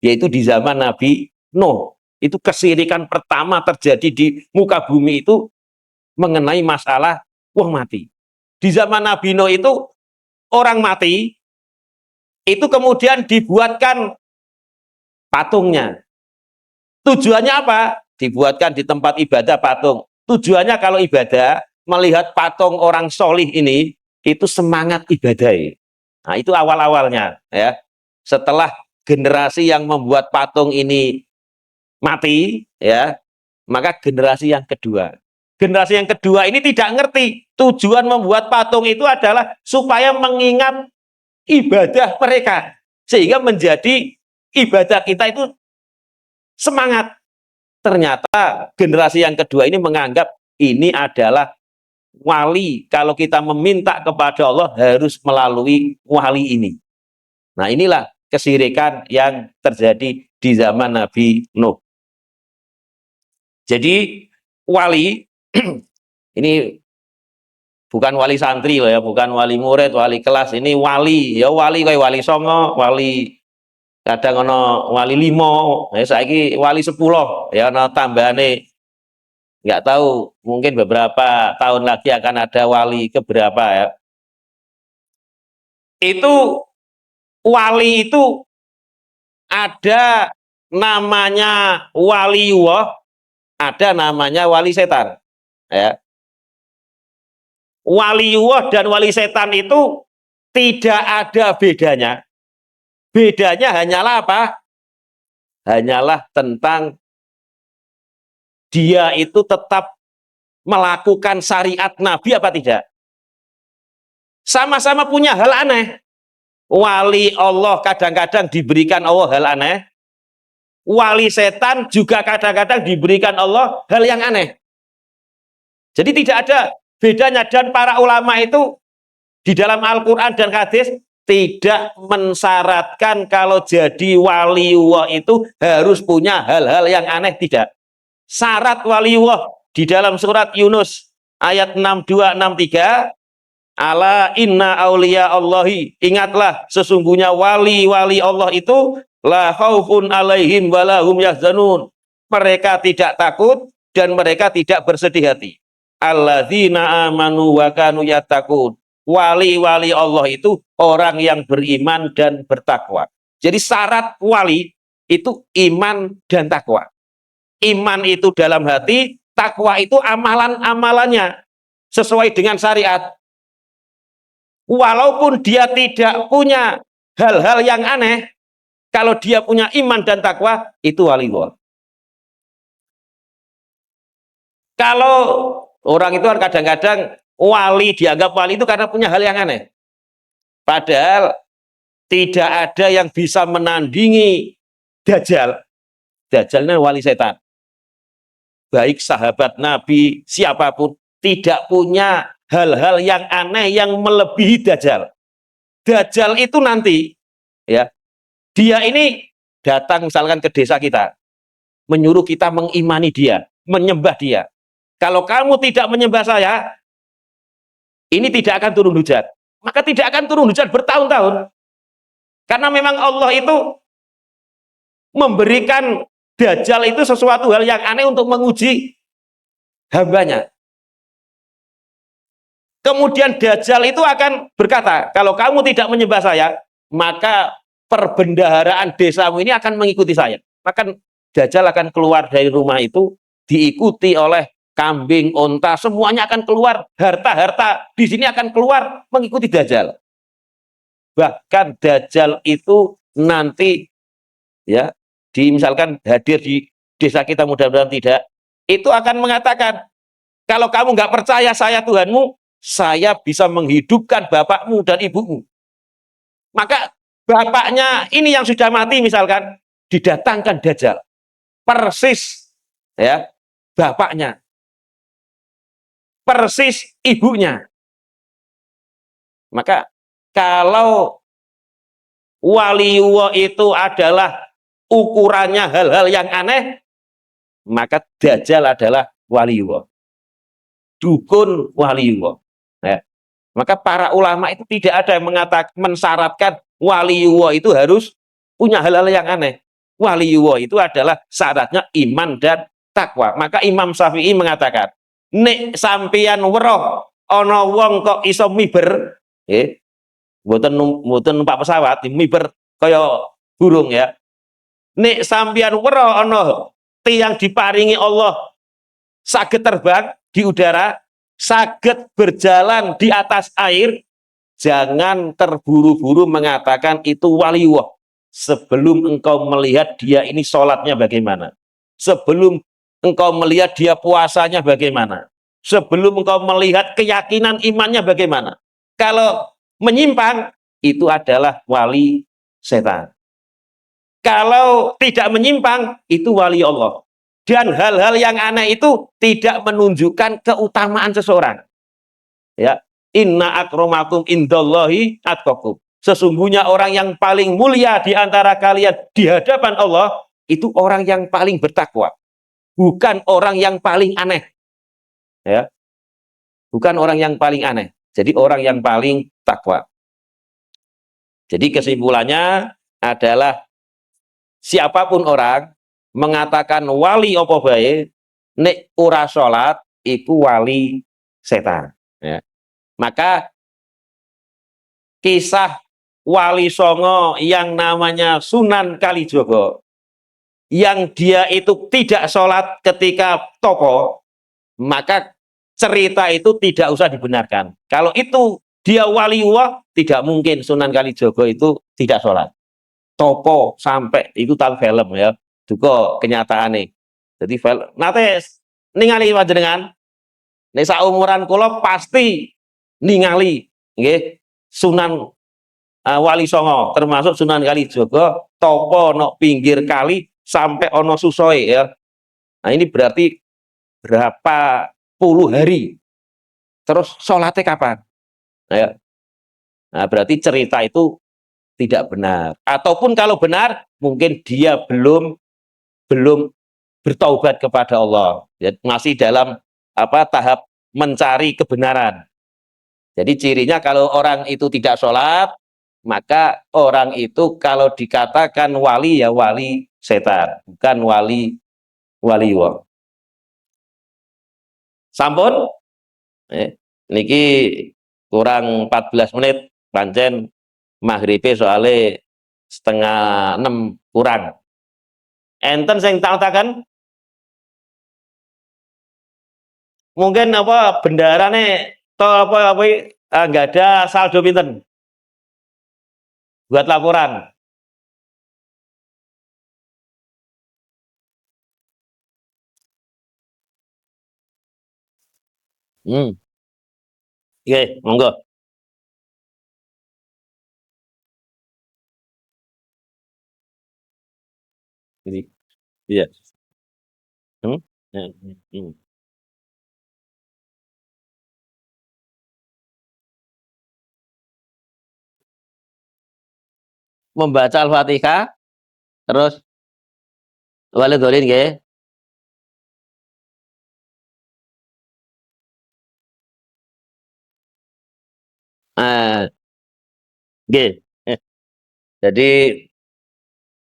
yaitu di zaman Nabi Nuh. Itu kesirikan pertama terjadi di muka bumi itu mengenai masalah wong mati. Di zaman Nabi Nuh itu orang mati itu kemudian dibuatkan patungnya. Tujuannya apa? Dibuatkan di tempat ibadah patung. Tujuannya kalau ibadah, melihat patung orang solih ini, itu semangat ibadah. Nah, itu awal-awalnya, ya. Setelah generasi yang membuat patung ini mati, ya, maka generasi yang kedua. Generasi yang kedua ini tidak ngerti tujuan membuat patung itu adalah supaya mengingat ibadah mereka, sehingga menjadi ibadah kita itu semangat. Ternyata generasi yang kedua ini menganggap ini adalah wali, kalau kita meminta kepada Allah harus melalui wali ini. Nah, inilah kesyirikan yang terjadi di zaman Nabi Nuh. Jadi wali ini bukan wali santri loh ya, bukan wali murid, wali kelas. Ini wali, ya wali kayak wali songo, wali kadang ono wali limo, ya saiki wali 10, ya ono tambahane nggak tahu, mungkin beberapa tahun lagi akan ada wali keberapa ya. Itu wali itu ada namanya waliullah, ada namanya wali setan. Ya. Waliullah dan wali setan itu tidak ada bedanya. Bedanya hanyalah apa? Hanyalah tentang dia itu tetap melakukan syariat Nabi apa tidak. Sama-sama punya hal aneh. Wali Allah kadang-kadang diberikan Allah hal aneh. Wali setan juga kadang-kadang diberikan Allah hal yang aneh. Jadi tidak ada bedanya, dan para ulama itu di dalam Al-Quran dan hadis tidak mensyaratkan kalau jadi waliullah itu harus punya hal-hal yang aneh, tidak. Syarat waliullah di dalam surat Yunus ayat 62-63, ala inna auliya Allahi, ingatlah sesungguhnya wali-wali Allah itu la khaufun alaihim walahum yahzanun, mereka tidak takut dan mereka tidak bersedih hati. Alladzina amanu wa kanu yattaqun, wali-wali Allah itu orang yang beriman dan bertakwa. Jadi syarat wali itu iman dan takwa. Iman itu dalam hati, takwa itu amalan-amalannya sesuai dengan syariat. Walaupun dia tidak punya hal-hal yang aneh, kalau dia punya iman dan takwa, itu waliullah. Kalau orang itu kadang-kadang wali dianggap wali itu karena punya hal yang aneh. Padahal tidak ada yang bisa menandingi Dajjal. Dajjalnya wali setan. Baik sahabat Nabi, siapapun tidak punya hal-hal yang aneh yang melebihi Dajjal. Dajjal itu nanti, ya, dia ini datang misalkan ke desa kita, menyuruh kita mengimani dia, menyembah dia. Kalau kamu tidak menyembah saya, ini tidak akan turun hujan. Maka tidak akan turun hujan bertahun-tahun. Karena memang Allah itu memberikan Dajjal itu sesuatu hal yang aneh untuk menguji hambanya. Kemudian Dajjal itu akan berkata, kalau kamu tidak menyembah saya, maka perbendaharaan desamu ini akan mengikuti saya. Maka Dajjal akan keluar dari rumah itu, diikuti oleh kambing, onta, semuanya akan keluar. Harta-harta di sini akan keluar mengikuti Dajjal. Bahkan Dajjal itu nanti, ya, misalkan hadir di desa kita, mudah-mudahan tidak, itu akan mengatakan, kalau kamu nggak percaya saya Tuhanmu, saya bisa menghidupkan bapakmu dan ibumu. Maka bapaknya ini yang sudah mati misalkan, didatangkan Dajjal. Persis, ya, bapaknya. Persis ibunya. Maka kalau waliullah itu adalah ukurannya hal-hal yang aneh, maka Dajjal adalah waliullah. Dukun waliullah. Ya. Maka para ulama itu tidak ada yang mensyaratkan waliullah itu harus punya hal-hal yang aneh. Waliullah itu adalah syaratnya iman dan takwa. Maka Imam Syafi'i mengatakan, nek sampeyan weruh ana wong kok iso miber, nggih, mboten numpak pesawat, miber kaya burung ya. Nek sampeyan weruh ana tiyang diparingi Allah saged terbang di udara, saged berjalan di atas air, jangan terburu-buru mengatakan itu waliullah sebelum engkau melihat dia ini sholatnya bagaimana, sebelum engkau melihat dia puasanya bagaimana, sebelum engkau melihat keyakinan imannya bagaimana. Kalau menyimpang, itu adalah wali setan. Kalau tidak menyimpang, itu wali Allah. Dan hal-hal yang aneh itu tidak menunjukkan keutamaan seseorang. Ya, inna akramakum indallahi atqakum. Sesungguhnya orang yang paling mulia di antara kalian di hadapan Allah itu orang yang paling bertakwa, bukan orang yang paling aneh. Ya, bukan orang yang paling aneh. Jadi orang yang paling takwa. Jadi kesimpulannya adalah siapapun orang mengatakan wali apa bae nek ora salat iku wali setan. Ya. Maka kisah Wali Songo yang namanya Sunan Kalijogo yang dia itu tidak sholat ketika topo, maka cerita itu tidak usah dibenarkan. Kalau itu dia waliullah, tidak mungkin Sunan Kalijogo itu tidak sholat. Topo sampai itu tahu film ya, juga kenyataannya. Jadi film, nate ningali panjenengan, nek saumuran kula pasti ningali, nggih, Sunan Wali Songo termasuk Sunan Kalijogo topo no pinggir kali sampai ono susoi ya. Nah ini berarti berapa puluh hari terus sholatnya kapan? Nah, ya. Nah berarti cerita itu tidak benar, ataupun kalau benar mungkin dia belum bertaubat kepada Allah ya, masih dalam tahap mencari kebenaran. Jadi cirinya kalau orang itu tidak sholat, maka orang itu kalau dikatakan wali ya wali setan, bukan wali Allah. Sampun, niki kurang 14 menit, pancen maghribe soalnya setengah 6 kurang. Enten sing tautaken mungkin apa bendarane to apa nggak ada saldo pinten buat laporan. Oke, monggo. Jadi, iya. Hmm? Hmm. Membaca Al-Fatihah terus walidolin nggih. Ah, nggih. Jadi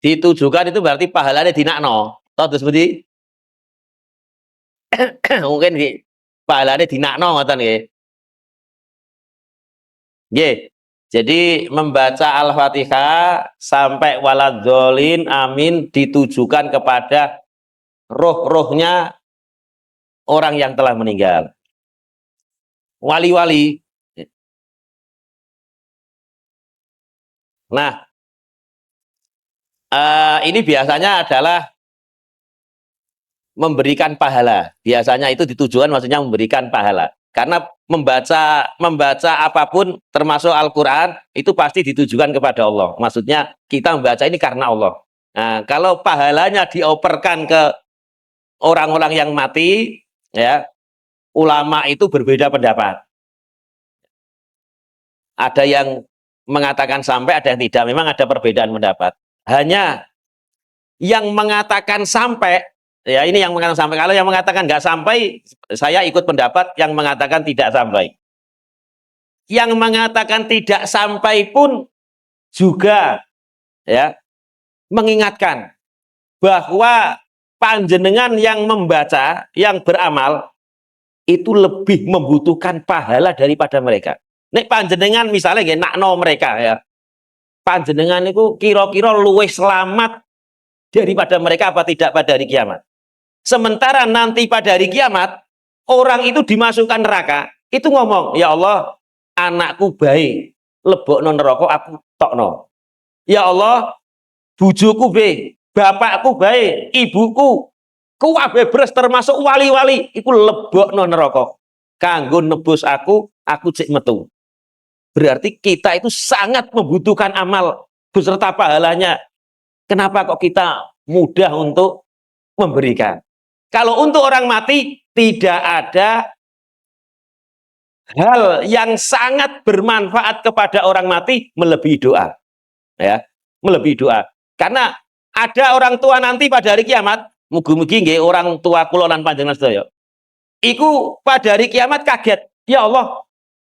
ditujukan itu berarti pahalanya dinakno. Toh terus seperti mungkin pahalanya dinakno ngoten nggih. Nggih. Jadi membaca Al-Fatihah sampai waladzolin amin ditujukan kepada roh-rohnya orang yang telah meninggal. Wali-wali. Nah, ini biasanya adalah memberikan pahala. Biasanya itu ditujukan maksudnya memberikan pahala. Karena membaca apapun termasuk Al-Qur'an itu pasti ditujukan kepada Allah. Maksudnya kita membaca ini karena Allah. Nah, kalau pahalanya dioperkan ke orang-orang yang mati, ya, ulama itu berbeda pendapat. Ada yang mengatakan sampai, ada yang tidak. Memang ada perbedaan pendapat. Hanya yang mengatakan sampai, ya ini yang mengatakan sampai. Kalau yang mengatakan nggak sampai, saya ikut pendapat yang mengatakan tidak sampai. Yang mengatakan tidak sampai pun juga ya mengingatkan bahwa panjenengan yang membaca, yang beramal itu lebih membutuhkan pahala daripada mereka. Nek panjenengan misalnya nggih nakno mereka ya. Panjenengan itu kira-kira luwih selamat daripada mereka apa tidak pada hari kiamat. Sementara nanti pada hari kiamat, orang itu dimasukkan neraka, itu ngomong, ya Allah, anakku baik, lebokno neraka aku tokno. Ya Allah, bujuku baik, bapakku baik, ibuku, kuwabe beres termasuk wali-wali, iku lebokno neraka. Kanggo nebus aku cek metu. Berarti kita itu sangat membutuhkan amal beserta pahalanya. Kenapa kok kita mudah untuk memberikan? Kalau untuk orang mati tidak ada hal yang sangat bermanfaat kepada orang mati melebihi doa, ya, melebihi doa. Karena ada orang tua nanti pada hari kiamat, mugi-mugi nggih orang tua kula lan panjenengan sedaya. Iku pada hari kiamat kaget, ya Allah,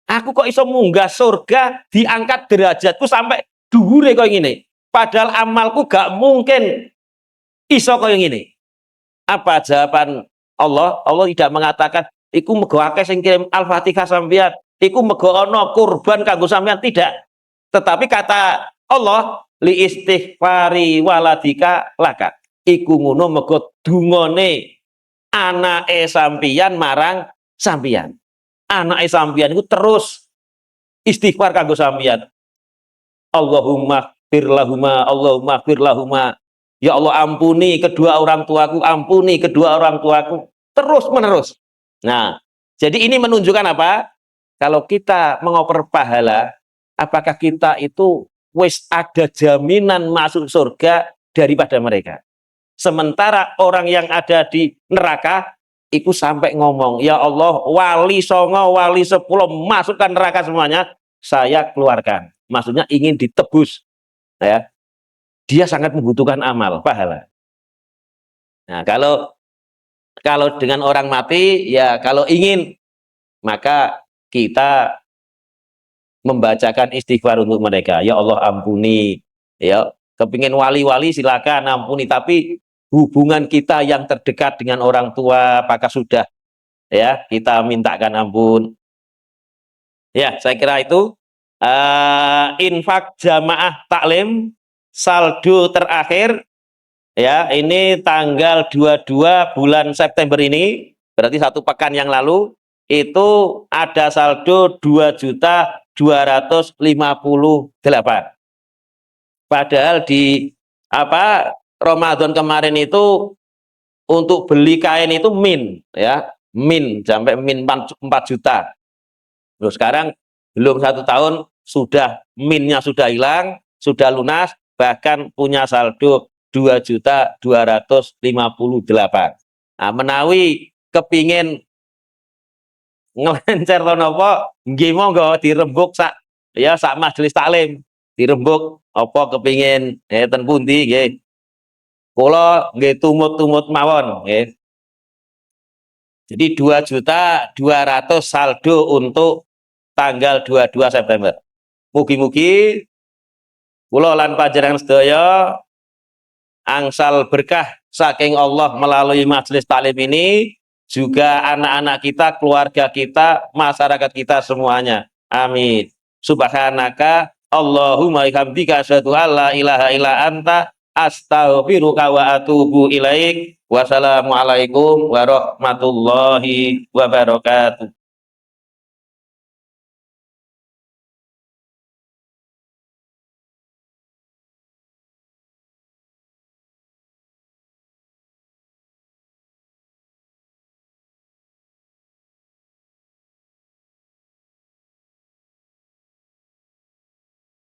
aku kok iso munggah surga, diangkat derajatku sampai dhuwure koyo ngene. Padahal amalku gak mungkin iso koyo ngene. Apa jawaban Allah? Allah tidak mengatakan iku mergo akeh sing kirim Al-Fatihah sampeyan, iku mergo ana kurban kanggo sampeyan, tidak. Tetapi kata Allah, li istighfari waladika laka. Iku ngono mergo dungane anake sampeyan marang sampeyan. Anake sampeyan iku terus istighfar kanggo sampeyan. Allahumma firlahuma, Allahumma firlahuma. Ya Allah, ampuni kedua orang tuaku, ampuni kedua orang tuaku, terus menerus. Nah, jadi ini menunjukkan apa? Kalau kita mengoper pahala, apakah kita itu wis ada jaminan masuk surga daripada mereka? Sementara orang yang ada di neraka itu sampai ngomong, ya Allah, wali songo, wali 10 masukkan neraka semuanya, saya keluarkan. Maksudnya ingin ditebus, ya. Dia sangat membutuhkan amal pahala. Nah, kalau dengan orang mati, ya kalau ingin, maka kita membacakan istighfar untuk mereka. Ya Allah, ampuni. Ya, kepingin wali-wali silakan ampuni, tapi hubungan kita yang terdekat dengan orang tua, apakah sudah ya kita mintakan ampun. Ya, saya kira itu infak jamaah taklim saldo terakhir, ya, ini tanggal 22 bulan September ini, berarti 1 pekan yang lalu, itu ada saldo 2.258. Padahal di Ramadan kemarin itu untuk beli kain itu sampai min 4 juta. Loh, sekarang belum 1 tahun sudah minnya sudah hilang, sudah lunas, bahkan punya saldo 2.258. Nah, menawi kepingin ngelencer to napa, nggih monggo dirembuk sak majelis taklim, dirembuk apa kepingin ten pundi nggih. Kula nggih tumut-tumut mawon nggih. Jadi 2.200.000 saldo untuk tanggal 22 September. Mugi-mugi kula lan panjenengan sedaya angsal berkah saking Allah melalui majelis taklim ini, juga anak-anak kita, keluarga kita, masyarakat kita semuanya. Amin. Subhanaka Allahumma bihamdika asyhadu an la ilaha illa anta astaghfiruka wa atubu ilaik. Wassalamualaikum warahmatullahi wabarakatuh.